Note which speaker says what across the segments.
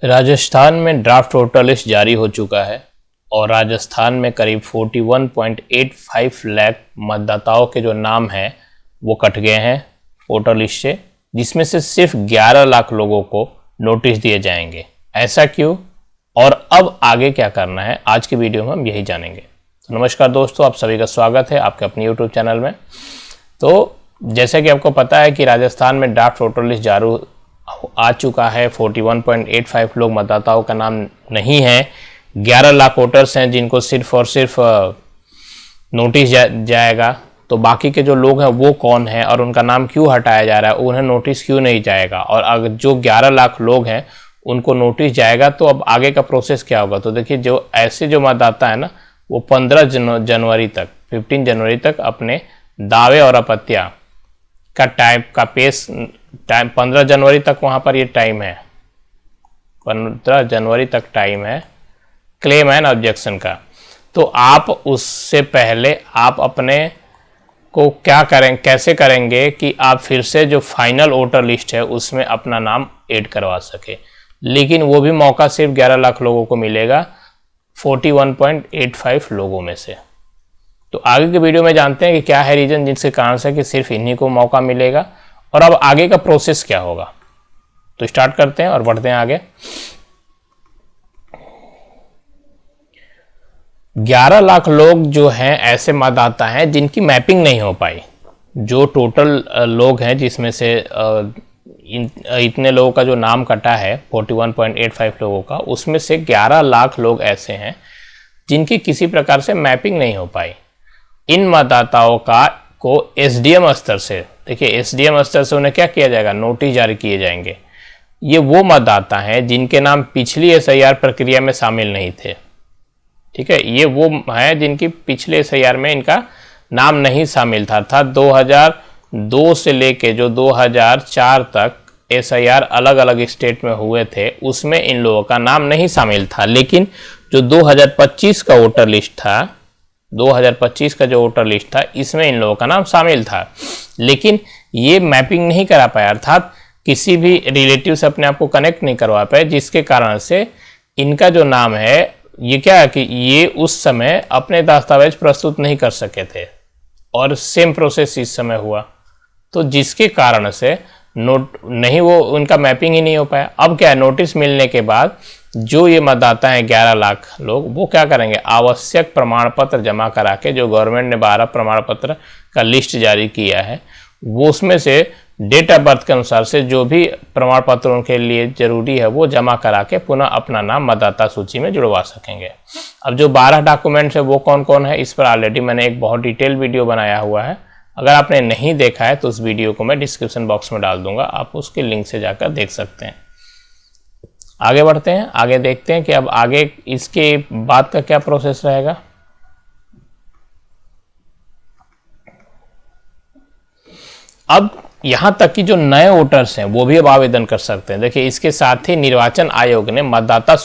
Speaker 1: राजस्थान में draft voter list जारी हो चुका है और राजस्थान में करीब 41.85 लाख मतदाताओं के जो नाम हैं वो कट गए हैं वोटर लिस्ट से, जिसमें से सिर्फ 11 लाख लोगों को नोटिस दिए जाएंगे। ऐसा क्यों और अब आगे क्या करना है, आज की वीडियो में हम यही जानेंगे। तो नमस्कार दोस्तों, आप सभी का स्वागत है आपके अपने यूट्यूब चैनल में। तो जैसे कि आपको पता है कि राजस्थान में ड्राफ्ट वोटर लिस्ट जारी आ चुका है। 41.85 लोग मतदाताओं का नाम नहीं है। 11 लाख वोटर्स हैं जिनको सिर्फ और सिर्फ नोटिस जाएगा। तो बाकी के जो लोग हैं वो कौन है और उनका नाम क्यों हटाया जा रहा है, उन्हें नोटिस क्यों नहीं जाएगा, और अगर जो 11 लाख लोग हैं उनको नोटिस जाएगा तो अब आगे का प्रोसेस क्या होगा। तो देखिए, जो ऐसे जो मतदाता है ना, वो 15 जनवरी तक 15 जनवरी तक अपने दावे और आपत्तियां का टाइम 15 जनवरी तक वहाँ पर ये टाइम है। 15 जनवरी तक टाइम है क्लेम एंड ऑब्जेक्शन का। तो आप उससे पहले आप अपने को क्या करें, कैसे करेंगे कि आप फिर से जो फाइनल वोटर लिस्ट है उसमें अपना नाम ऐड करवा सके। लेकिन वो भी मौका सिर्फ 11 लाख लोगों को मिलेगा 41.85 लोगों में से। तो आगे के वीडियो में जानते हैं कि क्या है रीजन जिसके कारण से कि सिर्फ इन्हीं को मौका मिलेगा और अब आगे का प्रोसेस क्या होगा। तो स्टार्ट करते हैं और बढ़ते हैं आगे। 11 लाख लोग जो हैं ऐसे मतदाता हैं जिनकी मैपिंग नहीं हो पाई। जो टोटल लोग हैं जिसमें से इतने लोगों का जो नाम कटा है 41.85 लोगों का, उसमें से 11 लाख लोग ऐसे हैं जिनकी किसी प्रकार से मैपिंग नहीं हो पाई। इन मतदाताओं को एसडीएम स्तर से, देखिए एसडीएम स्तर से उन्हें क्या किया जाएगा, नोटिस जारी किए जाएंगे। ये वो मतदाता हैं जिनके नाम पिछली एसआईआर प्रक्रिया में शामिल नहीं थे। ठीक है, ये वो हैं जिनकी पिछले एसआईआर में इनका नाम नहीं शामिल था। 2002 से लेके जो 2004 तक एसआईआर अलग अलग स्टेट में हुए थे उसमें इन लोगों का नाम नहीं शामिल था। लेकिन जो 2025 का वोटर लिस्ट था, 2025 का जो वोटर लिस्ट था, इसमें इन लोगों का नाम शामिल था। लेकिन ये मैपिंग नहीं करा पाया, अर्थात किसी भी रिलेटिव से अपने आप को कनेक्ट नहीं करवा पाए, जिसके कारण से इनका जो नाम है ये क्या है कि ये उस समय अपने दस्तावेज प्रस्तुत नहीं कर सके थे और सेम प्रोसेस इस समय हुआ। तो जिसके कारण से वो उनका मैपिंग ही नहीं हो पाया। अब क्या है, नोटिस मिलने के बाद जो ये मतदाता हैं 11 लाख लोग, वो क्या करेंगे, आवश्यक प्रमाण पत्र जमा करा के, जो गवर्नमेंट ने 12 प्रमाण पत्र का लिस्ट जारी किया है, वो उसमें से डेट ऑफ बर्थ के अनुसार से जो भी प्रमाण पत्र उनके लिए जरूरी है वो जमा करा के पुनः अपना नाम मतदाता सूची में जुड़वा सकेंगे। अब जो 12 डॉक्यूमेंट्स है वो कौन कौन है, इस पर ऑलरेडी मैंने एक बहुत डिटेल वीडियो बनाया हुआ है। अगर आपने नहीं देखा है तो उस वीडियो को मैं डिस्क्रिप्शन बॉक्स में डाल दूंगा, आप उसके लिंक से जाकर देख सकते हैं। आगे बढ़ते हैं, आगे देखते हैं कि अब आगे इसके बाद का क्या प्रोसेस रहेगा। अब यहां तक कि जो नए वोटर्स हैं वो भी अब आवेदन कर सकते हैं। देखिए, इसके साथ ही निर्वाचन आयोग ने मतदाता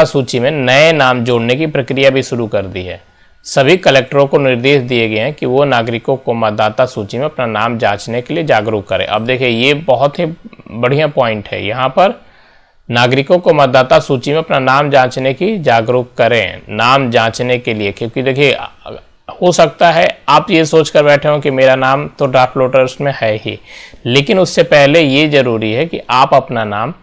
Speaker 1: सूची में नए नाम जोड़ने की प्रक्रिया भी शुरू कर दी है। सभी कलेक्टरों को निर्देश दिए गए हैं कि वो नागरिकों को मतदाता सूची में अपना नाम जांचने के लिए जागरूक करें। अब देखिए, ये बहुत ही बढ़िया पॉइंट है। यहाँ पर नागरिकों को मतदाता सूची में अपना नाम जांचने की जागरूक करें, नाम जांचने के लिए। क्योंकि देखिए, हो सकता है आप ये सोच कर बैठे हो कि मेरा नाम तो ड्राफ्ट वोटर्स में है ही, लेकिन उससे पहले ये जरूरी है कि आप अपना नाम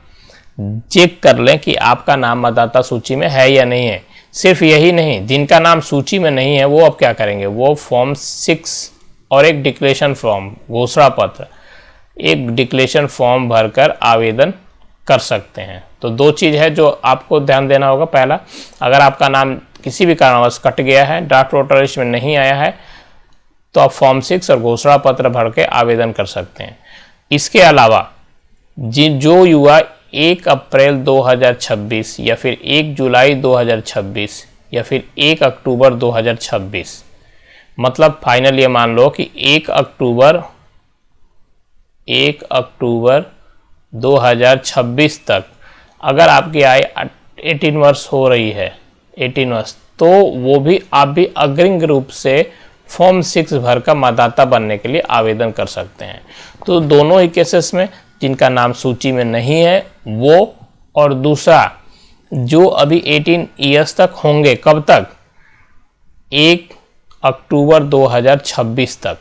Speaker 1: चेक कर लें कि आपका नाम मतदाता सूची में है या नहीं है। सिर्फ यही नहीं, जिनका नाम सूची में नहीं है वो अब क्या करेंगे, वो फॉर्म 6 और एक डिक्लेरेशन फॉर्म, घोषणा पत्र, एक डिक्लेरेशन फॉर्म भरकर आवेदन कर सकते हैं। तो दो चीज़ है जो आपको ध्यान देना होगा। पहला, अगर आपका नाम किसी भी कारणवश कट गया है, ड्राफ्ट वोटर लिस्ट में नहीं आया है, तो आप फॉर्म 6 और घोषणा पत्र भर के आवेदन कर सकते हैं। इसके अलावा जो युवा 1 अप्रैल 2026 या फिर 1 जुलाई 2026 या फिर 1 अक्टूबर 2026, मतलब फाइनल ये मान लो कि 1 अक्टूबर 2026 तक अगर आपकी आयु 18 वर्ष हो रही है, 18 वर्ष, तो वो भी आप भी अग्रिम रूप से फॉर्म 6 भर का मतदाता बनने के लिए आवेदन कर सकते हैं। तो दोनों ही केसेस में जिनका नाम सूची में नहीं है वो, और दूसरा जो अभी 18 ईयर्स तक होंगे, कब तक, 1 अक्टूबर 2026 तक।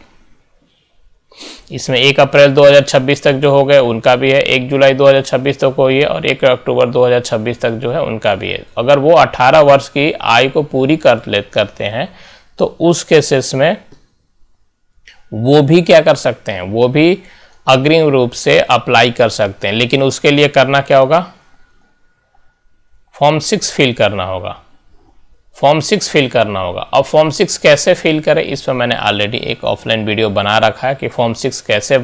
Speaker 1: इसमें 1 अप्रैल 2026 तक जो हो गए उनका भी है, 1 जुलाई 2026 तक हुई है, और 1 अक्टूबर 2026 तक जो है उनका भी है। अगर वो 18 वर्ष की आयु को पूरी करते हैं तो उस केसेस में वो भी क्या कर सकते हैं, वो भी अग्रिम रूप से अप्लाई कर सकते हैं। लेकिन उसके लिए करना क्या होगा, फॉर्म 6 फिल करना होगा, फॉर्म 6 फिल करना होगा। अब फॉर्म 6 कैसे फिल करें, इस पर मैंने ऑलरेडी एक ऑफलाइन वीडियो बना रखा है कि फॉर्म 6 कैसे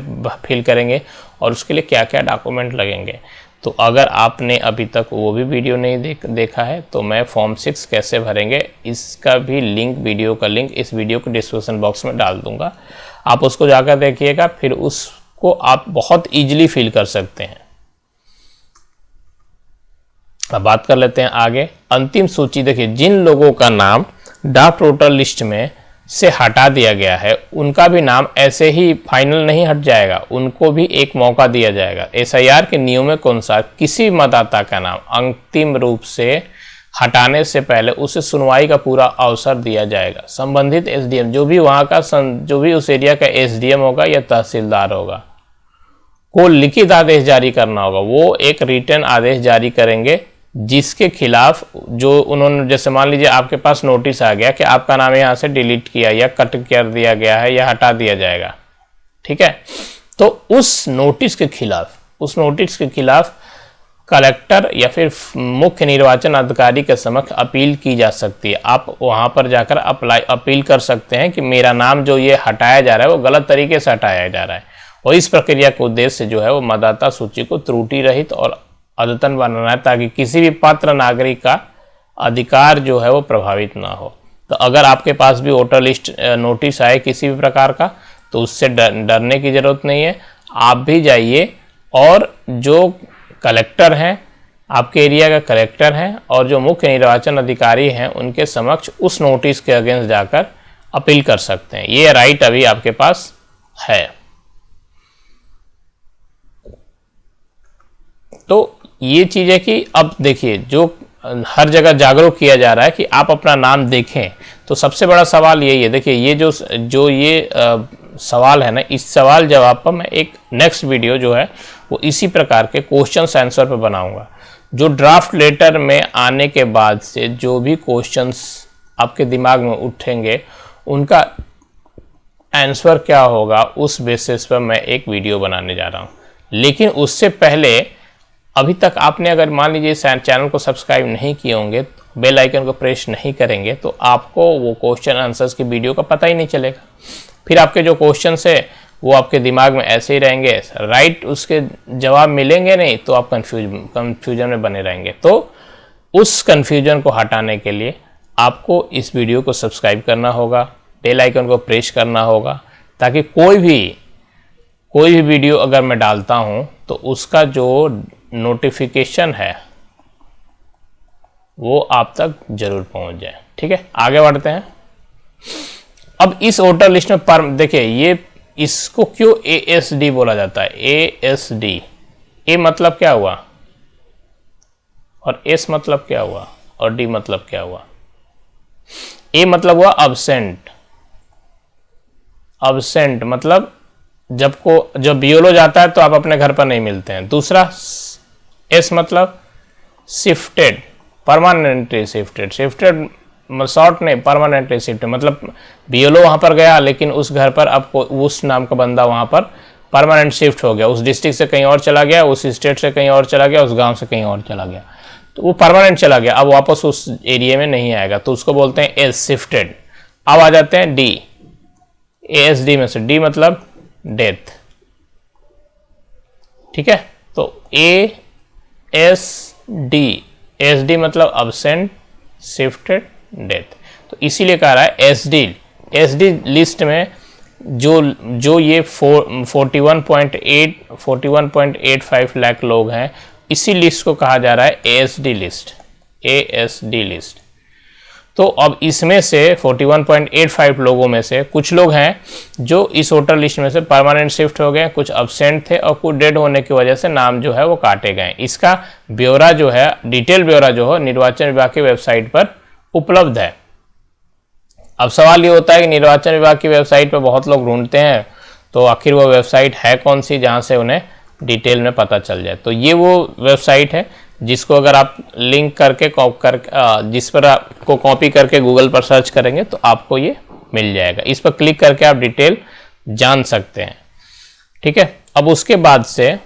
Speaker 1: फिल करेंगे और उसके लिए क्या क्या डॉक्यूमेंट लगेंगे। तो अगर आपने अभी तक वो भी वीडियो नहीं देखा है तो मैं फॉर्म 6 कैसे भरेंगे इसका भी लिंक, वीडियो का लिंक इस वीडियो के डिस्क्रिप्शन बॉक्स में डाल दूंगा, आप उसको जाकर देखिएगा, फिर उसको आप बहुत ईजिली फिल कर सकते हैं। अब बात कर लेते हैं आगे। अंतिम सूची देखिए, जिन लोगों का नाम ड्राफ्ट वोटर लिस्ट में से हटा दिया गया है उनका भी नाम ऐसे ही फाइनल नहीं हट जाएगा, उनको भी एक मौका दिया जाएगा। एसआईआर के नियमों के अनुसार किसी मतदाता का नाम अंतिम रूप से हटाने से पहले उसे सुनवाई का पूरा अवसर दिया जाएगा। संबंधित एसडीएम, जो भी वहाँ का जो भी उस एरिया का एसडीएम होगा या तहसीलदार होगा, को लिखित आदेश जारी करना होगा। वो एक रिटन आदेश जारी करेंगे जिसके खिलाफ, जो उन्होंने, जैसे मान लीजिए आपके पास नोटिस आ गया कि आपका नाम यहाँ से डिलीट किया या कट कर दिया गया है या हटा दिया जाएगा, ठीक है, तो उस नोटिस के खिलाफ कलेक्टर या फिर मुख्य निर्वाचन अधिकारी के समक्ष अपील की जा सकती है। आप वहाँ पर जाकर अपील कर सकते हैं कि मेरा नाम जो ये हटाया जा रहा है वो गलत तरीके से हटाया जा रहा है, और इस प्रक्रिया के उद्देश्य जो है वो मतदाता सूची को त्रुटि रहित और अद्यतन बनाना है, ताकि किसी भी पात्र नागरिक का अधिकार जो है वो प्रभावित ना हो। तो अगर आपके पास भी वोटर लिस्ट नोटिस आए किसी भी प्रकार का, तो उससे डरने की ज़रूरत नहीं है। आप भी जाइए और जो कलेक्टर हैं, आपके एरिया का कलेक्टर हैं और जो मुख्य निर्वाचन अधिकारी हैं उनके समक्ष उस नोटिस के अगेंस्ट जाकर अपील कर सकते हैं। ये राइट अभी आपके पास है। तो ये चीज़ है कि अब देखिए, जो हर जगह जागरूक किया जा रहा है कि आप अपना नाम देखें, तो सबसे बड़ा सवाल यही है। देखिए ये जो ये सवाल है ना, इस सवाल जवाब पर मैं एक नेक्स्ट वीडियो जो है वो इसी प्रकार के क्वेश्चंस आंसर पर बनाऊंगा। जो ड्राफ्ट लेटर में आने के बाद से जो भी क्वेश्चंस आपके दिमाग में उठेंगे उनका आंसर क्या होगा, उस बेसिस पर मैं एक वीडियो बनाने जा रहा हूँ। लेकिन उससे पहले अभी तक आपने अगर मान लीजिए चैनल को सब्सक्राइब नहीं किए होंगे, बेल आइकन को प्रेस नहीं करेंगे, तो आपको वो क्वेश्चन आंसर्स की वीडियो का पता ही नहीं चलेगा। फिर आपके जो क्वेश्चंस है वो आपके दिमाग में ऐसे ही रहेंगे, राइट उसके जवाब मिलेंगे नहीं, तो आप कंफ्यूजन में बने रहेंगे। तो उस कंफ्यूजन को हटाने के लिए आपको इस वीडियो को सब्सक्राइब करना होगा, बेल आइकन को प्रेस करना होगा, ताकि कोई भी वीडियो अगर मैं डालता हूँ तो उसका जो नोटिफिकेशन है वो आप तक जरूर पहुंच जाए। ठीक है, आगे बढ़ते हैं। अब इस वोटर लिस्ट में देखिए, ये इसको क्यों ASD बोला जाता है? ASD, A मतलब क्या हुआ और S मतलब क्या हुआ और D मतलब क्या हुआ? A मतलब हुआ अब्सेंट। अब्सेंट मतलब जब BLO जाता है तो आप अपने घर पर नहीं मिलते हैं। दूसरा S मतलब shifted, permanently shifted. Shifted short नहीं, परमानेंटली शिफ्टेड मतलब BLO वहाँ पर गया लेकिन उस घर पर आपको उस नाम का बंदा वहाँ पर परमानेंट शिफ्ट हो गया, उस डिस्ट्रिक्ट से कहीं और चला गया, उस स्टेट से कहीं और चला गया, उस गांव से कहीं और चला गया, तो वो परमानेंट चला गया, अब वापस उस एरिया में नहीं आएगा, तो उसको बोलते हैं एस शिफ्टेड। अब आ जाते हैं D, ASD में से D मतलब डेथ। ठीक है, तो ASD मतलब अब्सेंट, शिफ्टेड, डेथ। तो इसीलिए कह रहा है SD लिस्ट में जो ये 41.85 लाख लोग हैं, इसी लिस्ट को कहा जा रहा है ASD लिस्ट। तो अब इसमें से 41.85 लोगों में से कुछ लोग हैं जो इस वोटर लिस्ट में से परमानेंट शिफ्ट हो गए, कुछ अब्सेंट थे और कुछ डेड होने की वजह से नाम जो है वो काटे गए। इसका ब्यौरा जो है, डिटेल ब्यौरा जो है निर्वाचन विभाग की वेबसाइट पर उपलब्ध है। अब सवाल ये होता है कि निर्वाचन विभाग की वेबसाइट पर बहुत लोग ढूंढते हैं, तो आखिर वो वेबसाइट है कौन सी जहाँ से उन्हें डिटेल में पता चल जाए। तो ये वो वेबसाइट है जिसको अगर आप लिंक करके जिस पर आपको कॉपी करके गूगल पर सर्च करेंगे तो आपको ये मिल जाएगा। इस पर क्लिक करके आप डिटेल जान सकते हैं। ठीक है, अब उसके बाद से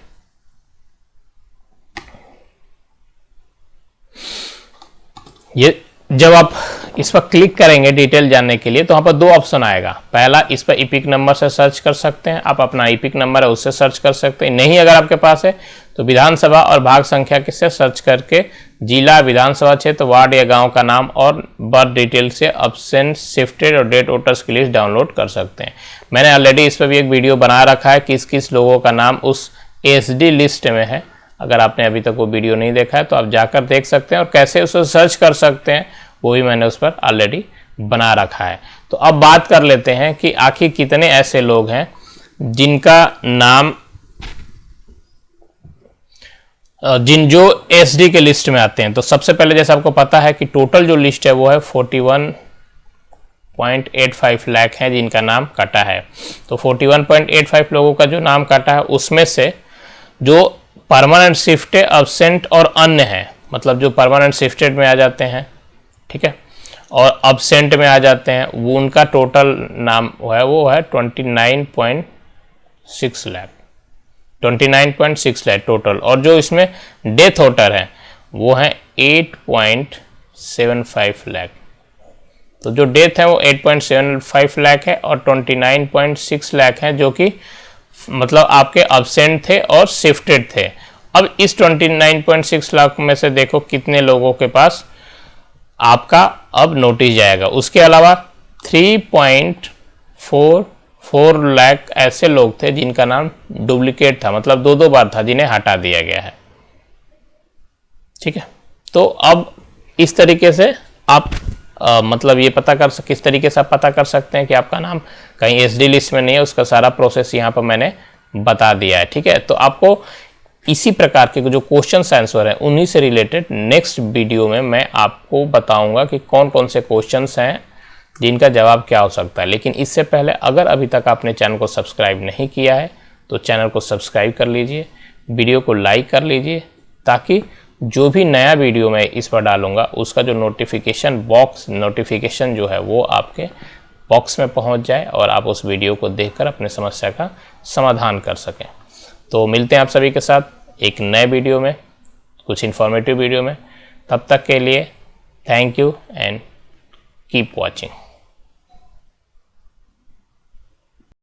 Speaker 1: ये जब आप इस पर क्लिक करेंगे डिटेल जानने के लिए तो वहाँ पर दो ऑप्शन आएगा। पहला, इस पर ईपिक नंबर से सर्च कर सकते हैं, आप अपना ईपिक नंबर है उससे सर्च कर सकते हैं। नहीं अगर आपके पास है तो विधानसभा और भाग संख्या से सर्च करके जिला, विधानसभा क्षेत्र, वार्ड या गांव का नाम और बर्थ डिटेल से अब्सेंट, शिफ्टेड और डेड वोटर्स की लिस्ट डाउनलोड कर सकते हैं। मैंने ऑलरेडी इस पर भी एक वीडियो बना रखा है, किस किस लोगों का नाम उस एसडी लिस्ट में है। अगर आपने अभी तक वो वीडियो नहीं देखा है तो आप जाकर देख सकते हैं, और कैसे उसे सर्च कर सकते हैं वो भी मैंने उस पर ऑलरेडी बना रखा है। तो अब बात कर लेते हैं कि आखिर कितने ऐसे लोग हैं जिनका नाम जो एसडी के लिस्ट में आते हैं। तो सबसे पहले जैसे आपको पता है कि टोटल जो लिस्ट है वो है 41.85 लाख है जिनका नाम कटा है। तो 41.85 लोगों का जो नाम कटा है उसमें से जो परमानेंट शिफ्टेड, अब्सेंट और अन्य है, मतलब जो परमानेंट शिफ्टेड में आ जाते हैं, ठीक है, और अब्सेंट में आ जाते हैं, वो उनका टोटल नाम वो है 29.6 लाख, 29.6 लाख टोटल। और जो इसमें डेथ वोटर है वो है 8.75 लाख। तो जो डेथ है वो 8.75 लाख है और 29.6 लाख है जो कि मतलब आपके अब्सेंट थे और शिफ्टेड थे। अब इस 29.6 लाख में से देखो कितने लोगों के पास आपका अब नोटिस जाएगा। उसके अलावा 3.44 लाख ऐसे लोग थे जिनका नाम डुप्लीकेट था, मतलब दो बार था, जिन्हें हटा दिया गया है। ठीक है, तो अब इस तरीके से आप मतलब ये किस तरीके से आप पता कर सकते हैं कि आपका नाम कहीं एसडी लिस्ट में नहीं है, उसका सारा प्रोसेस यहाँ पर मैंने बता दिया है। ठीक है, तो आपको इसी प्रकार के जो क्वेश्चन आंसर है उन्हीं से रिलेटेड नेक्स्ट वीडियो में मैं आपको बताऊंगा कि कौन कौन से क्वेश्चंस हैं जिनका जवाब क्या हो सकता है। लेकिन इससे पहले अगर अभी तक आपने चैनल को सब्सक्राइब नहीं किया है तो चैनल को सब्सक्राइब कर लीजिए, वीडियो को लाइक कर लीजिए, ताकि जो भी नया वीडियो मैं इस पर डालूंगा उसका जो नोटिफिकेशन जो है वो आपके बॉक्स में पहुंच जाए और आप उस वीडियो को देखकर अपने समस्या का समाधान कर सकें। तो मिलते हैं आप सभी के साथ एक नए वीडियो में, कुछ इन्फॉर्मेटिव वीडियो में। तब तक के लिए thank you and keep watching.